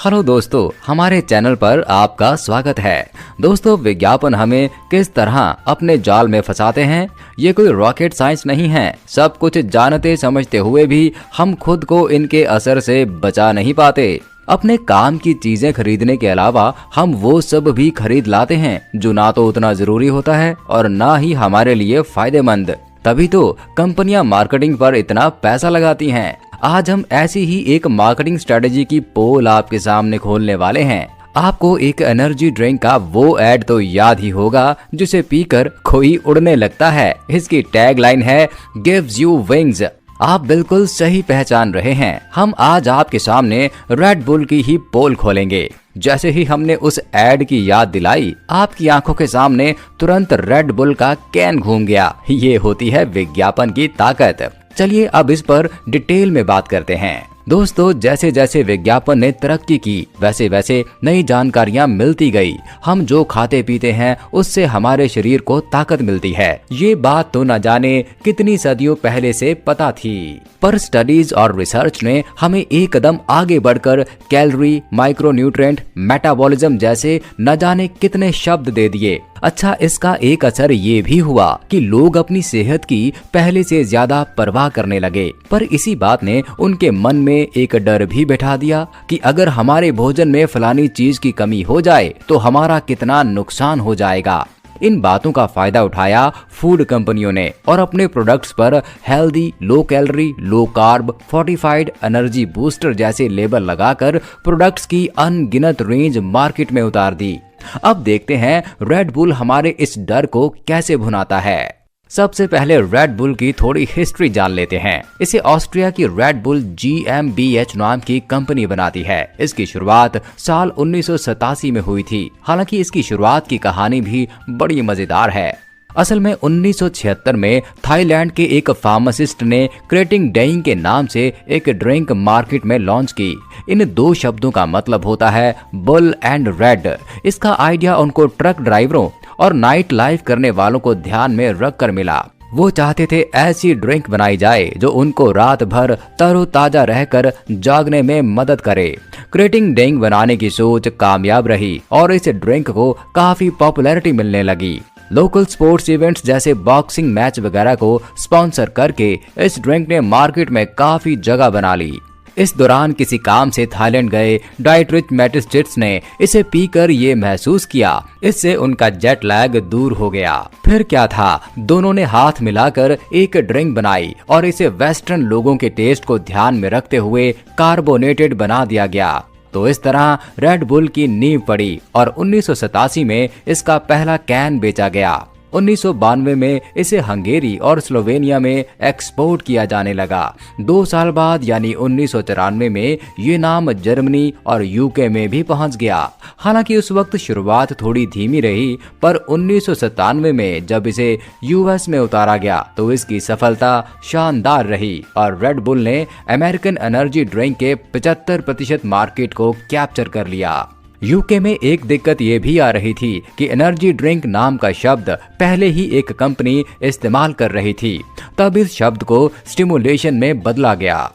Hello दोस्तों, हमारे channel पर आपका स्वागत है। दोस्तों, विज्ञापन हमें किस तरह अपने जाल में फंसाते हैं, ये कोई रॉकेट साइंस नहीं है। सब कुछ जानते समझते हुए भी हम खुद को इनके असर से बचा नहीं पाते। अपने काम की चीजें खरीदने के अलावा हम वो सब भी खरीद लाते हैं जो ना तो उतना जरूरी होता है और ना ही हमारे लिए फायदेमंद। तभी तो कंपनियां मार्केटिंग पर इतना पैसा लगाती हैं। आज हम ऐसी ही एक मार्केटिंग स्ट्रेटेजी की पोल आपके सामने खोलने वाले हैं। आपको एक एनर्जी ड्रिंक का वो ऐड तो याद ही होगा जिसे पीकर कोई उड़ने लगता है। इसकी टैगलाइन है गिव्स यू विंग्स। आप बिल्कुल सही पहचान रहे हैं। हम आज आपके सामने रेड बुल की ही पोल खोलेंगे। जैसे ही हमने उस ऐड की याद दिलाई, आपकी आंखों के सामने तुरंत रेड बुल का कैन घूम गया। ये होती है विज्ञापन की ताकत। चलिए अब इस पर डिटेल में बात करते हैं। दोस्तों, जैसे जैसे विज्ञापन ने तरक्की की वैसे वैसे नई जानकारियां मिलती गई। हम जो खाते पीते हैं उससे हमारे शरीर को ताकत मिलती है। ये बात तो न जाने कितनी सदियों पहले से पता थी, पर स्टडीज और रिसर्च ने हमें एक कदम आगे बढ़कर कैलोरी, माइक्रोन्यूट्रिएंट, मेटाबॉलिज्म जैसे न जाने कितने शब्द दे दिए। अच्छा, इसका एक असर ये भी हुआ कि लोग अपनी सेहत की पहले से ज्यादा परवाह करने लगे। पर इसी बात ने उनके मन में एक डर भी बैठा दिया कि अगर हमारे भोजन में फलानी चीज की कमी हो जाए तो हमारा कितना नुकसान हो जाएगा। इन बातों का फायदा उठाया फूड कंपनियों ने और अपने प्रोडक्ट्स पर healthy, low calorie, low carb, fortified, energy booster जैसे लेबल लगाकर प्रोडक्ट्स की अनगिनत रेंज मार्केट में उतार दी। अब देखते हैं रेड बुल हमारे इस डर को कैसे भुनाता है। सबसे पहले रेड बुल की थोड़ी हिस्ट्री जान लेते हैं। इसे ऑस्ट्रिया की रेड बुल GmbH नाम की कंपनी बनाती है। इसकी शुरुआत साल 1987 में हुई थी। हालांकि इसकी शुरुआत की कहानी भी बड़ी मजेदार है। असल में 1976 में थाईलैंड के एक फार्मासिस्ट ने क्रेटिंग डेइंग के नाम से एक ड्रिंक मार्केट में लॉन्च की। इन दो शब्दों का मतलब होता है बुल एंड रेड। इसका आइडिया उनको ट्रक ड्राइवरों और नाइट लाइफ करने वालों को ध्यान में रखकर मिला। वो चाहते थे ऐसी ड्रिंक बनाई जाए जो उनको रात भर तरोताजा रहकर जागने में मदद करे। क्रेटिंग डेइंग बनाने की सोच कामयाब रही और इस ड्रिंक को काफी पॉपुलैरिटी मिलने लगी। लोकल स्पोर्ट्स इवेंट्स जैसे बॉक्सिंग मैच वगैरह को स्पॉन्सर करके इस ड्रिंक ने मार्केट में काफी जगह बना ली। इस दौरान किसी काम से थाईलैंड गए डाइट्रिच मैटिस्टिट्स ने इसे पीकर ये महसूस किया। इससे उनका जेट लैग दूर हो गया। फिर क्या था, दोनों ने हाथ मिलाकर एक ड्रिंक बनाई और इसे वेस्टर्न लोगों के टेस्ट को ध्यान में रखते हुए कार्बोनेटेड बना दिया गया। तो इस तरह रेड बुल की नींव पड़ी और 1987 में इसका पहला कैन बेचा गया। 1992 में इसे हंगेरी और स्लोवेनिया में एक्सपोर्ट किया जाने लगा। 2 साल बाद यानी 1994 में ये नाम जर्मनी और यूके में भी पहुंच गया। हालांकि उस वक्त शुरुआत थोड़ी धीमी रही, पर 1997 में जब इसे यूएस में उतारा गया तो इसकी सफलता शानदार रही और रेड बुल ने अमेरिकन एनर्जी ड्रिंक के 75% मार्केट को कैप्चर कर लिया। यूके में एक दिक्कत ये भी आ रही थी कि एनर्जी ड्रिंक नाम का शब्द पहले ही एक कंपनी इस्तेमाल कर रही थी। तब इस शब्द को स्टिमुलेशन में बदला गया।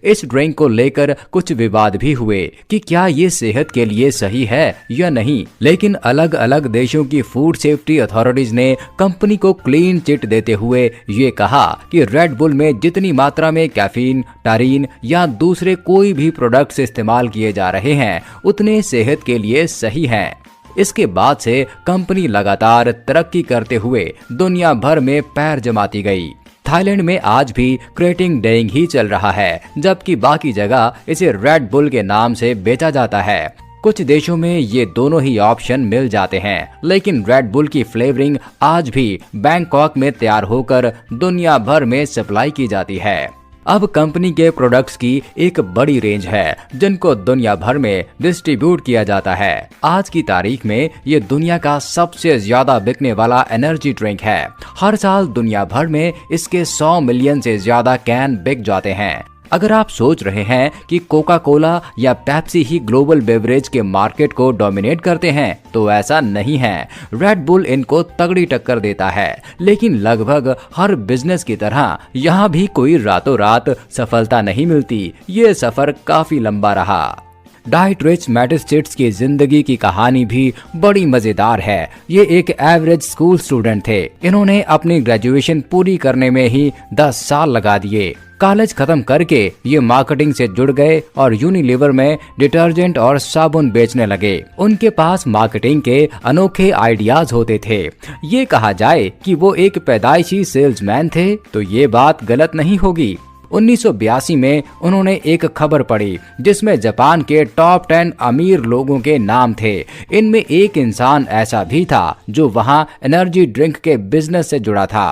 इस ड्रिंक को लेकर कुछ विवाद भी हुए कि क्या ये सेहत के लिए सही है या नहीं, लेकिन अलग अलग देशों की फूड सेफ्टी अथॉरिटीज ने कंपनी को क्लीन चिट देते हुए ये कहा कि रेड बुल में जितनी मात्रा में कैफीन, टारीन या दूसरे कोई भी प्रोडक्ट्स इस्तेमाल किए जा रहे हैं उतने सेहत के लिए सही हैं। इसके बाद से कंपनी लगातार तरक्की करते हुए दुनिया भर में पैर जमाती गई। थाईलैंड में आज भी क्रेटिंग डेइंग ही चल रहा है, जबकि बाकी जगह इसे रेड बुल के नाम से बेचा जाता है। कुछ देशों में ये दोनों ही ऑप्शन मिल जाते हैं, लेकिन रेड बुल की फ्लेवरिंग आज भी बैंकॉक में तैयार होकर दुनिया भर में सप्लाई की जाती है। अब कंपनी के प्रोडक्ट्स की एक बड़ी रेंज है जिनको दुनिया भर में डिस्ट्रीब्यूट किया जाता है। आज की तारीख में ये दुनिया का सबसे ज्यादा बिकने वाला एनर्जी ड्रिंक है। हर साल दुनिया भर में इसके 100 मिलियन से ज्यादा कैन बिक जाते हैं। अगर आप सोच रहे हैं कि कोका कोला या पेप्सी ही ग्लोबल बेवरेज के मार्केट को डोमिनेट करते हैं, तो ऐसा नहीं है। रेड बुल इनको तगड़ी टक्कर देता है, लेकिन लगभग हर बिजनेस की तरह यहाँ भी कोई रातों रात सफलता नहीं मिलती। ये सफर काफी लंबा रहा। डाइट रिच मैटिस्टिट्स की जिंदगी की कहानी भी बड़ी मजेदार है। ये एक एवरेज स्कूल स्टूडेंट थे। इन्होंने अपनी ग्रेजुएशन पूरी करने में ही 10 साल लगा दिए। कॉलेज खत्म करके ये मार्केटिंग से जुड़ गए और यूनिलीवर में डिटर्जेंट और साबुन बेचने लगे। उनके पास मार्केटिंग के अनोखे आइडियाज होते थे। ये कहा जाए कि वो एक पैदाइशी सेल्समैन थे तो ये बात गलत नहीं होगी। 1982 में उन्होंने एक खबर पढ़ी जिसमें जापान के टॉप 10 अमीर लोगों के नाम थे। इनमें एक इंसान ऐसा भी था जो वहां एनर्जी ड्रिंक के बिजनेस से जुड़ा था।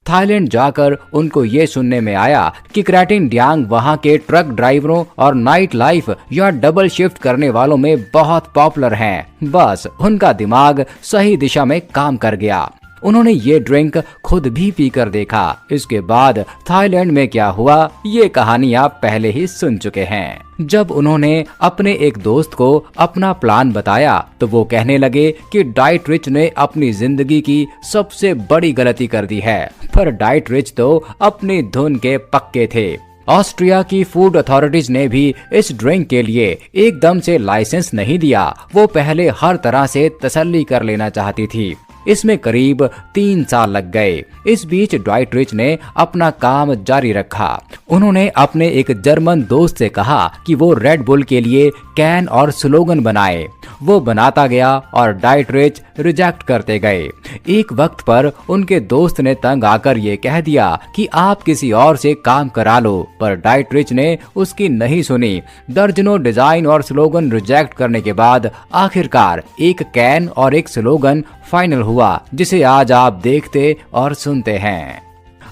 थाईलैंड जाकर उनको ये सुनने में आया कि क्रेटिन डियांग वहां के ट्रक ड्राइवरों और नाइट लाइफ या डबल शिफ्ट करने वालों में बहुत पॉपुलर हैं। बस उनका दिमाग सही दिशा में काम कर गया। उन्होंने ये ड्रिंक खुद भी पीकर देखा। इसके बाद थाईलैंड में क्या हुआ ये कहानी आप पहले ही सुन चुके हैं। जब उन्होंने अपने एक दोस्त को अपना प्लान बताया तो वो कहने लगे कि डाइट रिच ने अपनी जिंदगी की सबसे बड़ी गलती कर दी है। पर डाइट रिच तो अपनी धुन के पक्के थे। ऑस्ट्रिया की फूड अथॉरिटीज ने भी इस ड्रिंक के लिए एकदम से लाइसेंस नहीं दिया। वो पहले हर तरह से तसल्ली कर लेना चाहती थी। इसमें करीब 3 साल लग गए। इस बीच डाइट रिच ने अपना काम जारी रखा। उन्होंने अपने एक जर्मन दोस्त से कहा कि वो रेड बुल के लिए कैन और स्लोगन बनाए। वो बनाता गया और डाइट रिच रिजेक्ट करते गए। एक वक्त पर उनके दोस्त ने तंग आकर ये कह दिया कि आप किसी और से काम करा लो, पर डाइट रिच ने उसकी नहीं सुनी। दर्जनों डिजाइन और स्लोगन रिजेक्ट करने के बाद आखिरकार एक कैन और एक स्लोगन फाइनल हुआ जिसे आज आप देखते और सुनते हैं।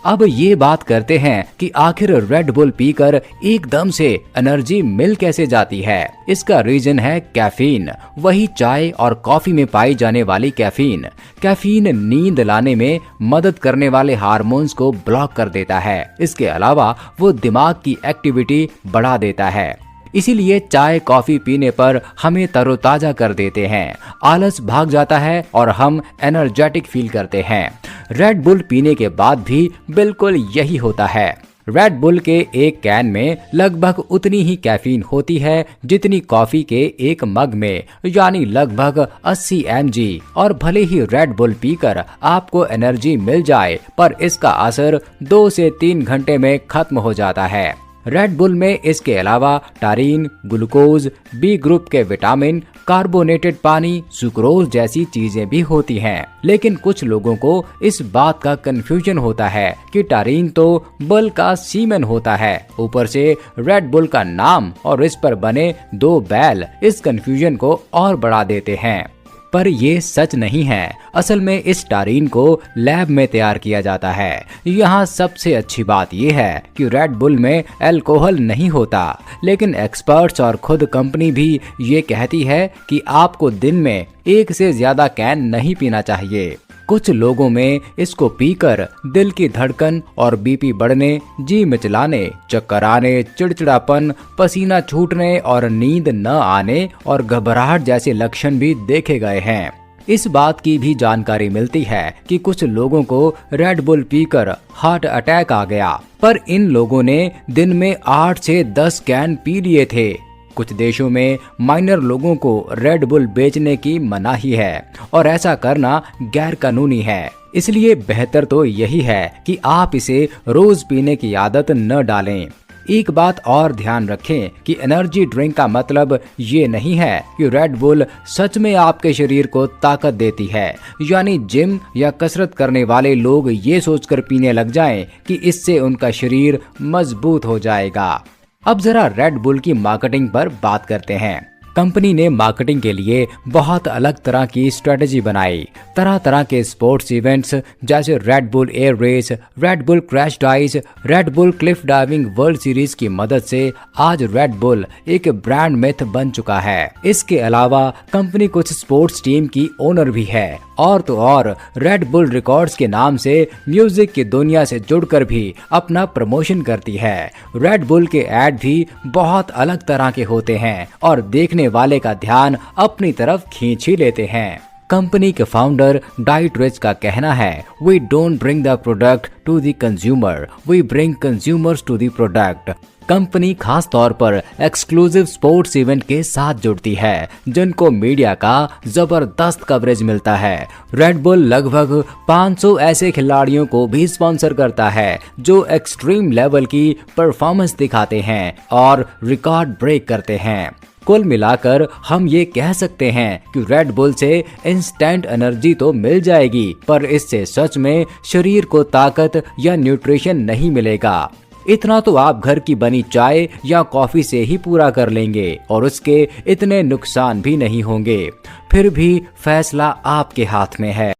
अब ये बात करते हैं कि आखिर रेड बुल पीकर एकदम से एनर्जी मिल कैसे जाती है। इसका रीजन है कैफीन, वही चाय और कॉफी में पाई जाने वाली कैफीन। कैफीन नींद लाने में मदद करने वाले हार्मोन्स को ब्लॉक कर देता है। इसके अलावा वो दिमाग की एक्टिविटी बढ़ा देता है। इसीलिए चाय कॉफी पीने पर हमें तरोताजा कर देते हैं, आलस भाग जाता है और हम एनर्जेटिक फील करते हैं। रेड बुल पीने के बाद भी बिल्कुल यही होता है। रेड बुल के एक कैन में लगभग उतनी ही कैफीन होती है जितनी कॉफी के एक मग में, यानी लगभग 80 mg। और भले ही रेड बुल पीकर आपको एनर्जी मिल जाए पर इसका असर 2 से 3 घंटे में खत्म हो जाता है। रेड बुल में इसके अलावा टारीन, ग्लूकोज, बी ग्रुप के विटामिन, कार्बोनेटेड पानी, सुक्रोज जैसी चीजें भी होती हैं। लेकिन कुछ लोगों को इस बात का कंफ्यूजन होता है कि टारीन तो बुल का सीमेन होता है, ऊपर से रेड बुल का नाम और इस पर बने 2 बैल इस कंफ्यूजन को और बढ़ा देते हैं। पर ये सच नहीं है। असल में इस टारीन को लैब में तैयार किया जाता है। यहाँ सबसे अच्छी बात यह है कि रेड बुल में अल्कोहल नहीं होता, लेकिन एक्सपर्ट्स और खुद कंपनी भी ये कहती है कि आपको दिन में 1 से ज्यादा कैन नहीं पीना चाहिए। कुछ लोगों में इसको पीकर दिल की धड़कन और बीपी बढ़ने, जी मिचलाने, चक्कर आने, चिड़चिड़ापन, पसीना छूटने और नींद न आने और घबराहट जैसे लक्षण भी देखे गए हैं। इस बात की भी जानकारी मिलती है कि कुछ लोगों को रेड बुल पीकर हार्ट अटैक आ गया, पर इन लोगों ने दिन में 8 से 10 कैन पी लिए थे। कुछ देशों में माइनर लोगों को रेड बुल बेचने की मनाही है और ऐसा करना गैर कानूनी है। इसलिए बेहतर तो यही है कि आप इसे रोज पीने की आदत न डालें। एक बात और ध्यान रखें कि एनर्जी ड्रिंक का मतलब ये नहीं है कि रेड बुल सच में आपके शरीर को ताकत देती है, यानी जिम या कसरत करने वाले लोग ये सोचकर पीने लग जाएं कि इससे उनका शरीर मजबूत हो जाएगा। अब जरा रेड बुल की मार्केटिंग पर बात करते हैं। कंपनी ने मार्केटिंग के लिए बहुत अलग तरह की स्ट्रेटेजी बनाई। तरह तरह के स्पोर्ट्स इवेंट्स जैसे Red Bull Air Race, Red Bull Crashed Ice, Red Bull Cliff Diving World Series की मदद से आज रेड बुल एक ब्रांड मिथ बन चुका है। इसके अलावा कंपनी कुछ स्पोर्ट्स टीम की ओनर भी है और तो और रेड बुल रिकॉर्ड्स के नाम से म्यूजिक की दुनिया से जुड़कर भी अपना प्रमोशन करती है। रेड बुल के ऐड भी बहुत अलग तरह के होते हैं और देखने वाले का ध्यान अपनी तरफ खींच ही लेते हैं। कंपनी के फाउंडर डाइट रिच का कहना है, we don't bring the product to the consumer, we bring consumers to the product. Company खास तौर पर एक्सक्लूसिव स्पोर्ट्स इवेंट के साथ जुड़ती है, जिनको मीडिया का जबरदस्त कवरेज मिलता है। रेड बुल लगभग 500 ऐसे खिलाड़ियों को भी स्पॉन्सर करता है जो एक्सट्रीम लेवल की परफॉर्मेंस दिखाते हैं और रिकॉर्ड ब्रेक करते हैं। कुल मिलाकर हम ये कह सकते हैं कि रेड बुल से इंस्टेंट एनर्जी तो मिल जाएगी, पर इससे सच में शरीर को ताकत या न्यूट्रिशन नहीं मिलेगा। इतना तो आप घर की बनी चाय या कॉफी से ही पूरा कर लेंगे और उसके इतने नुकसान भी नहीं होंगे। फिर भी फैसला आपके हाथ में है।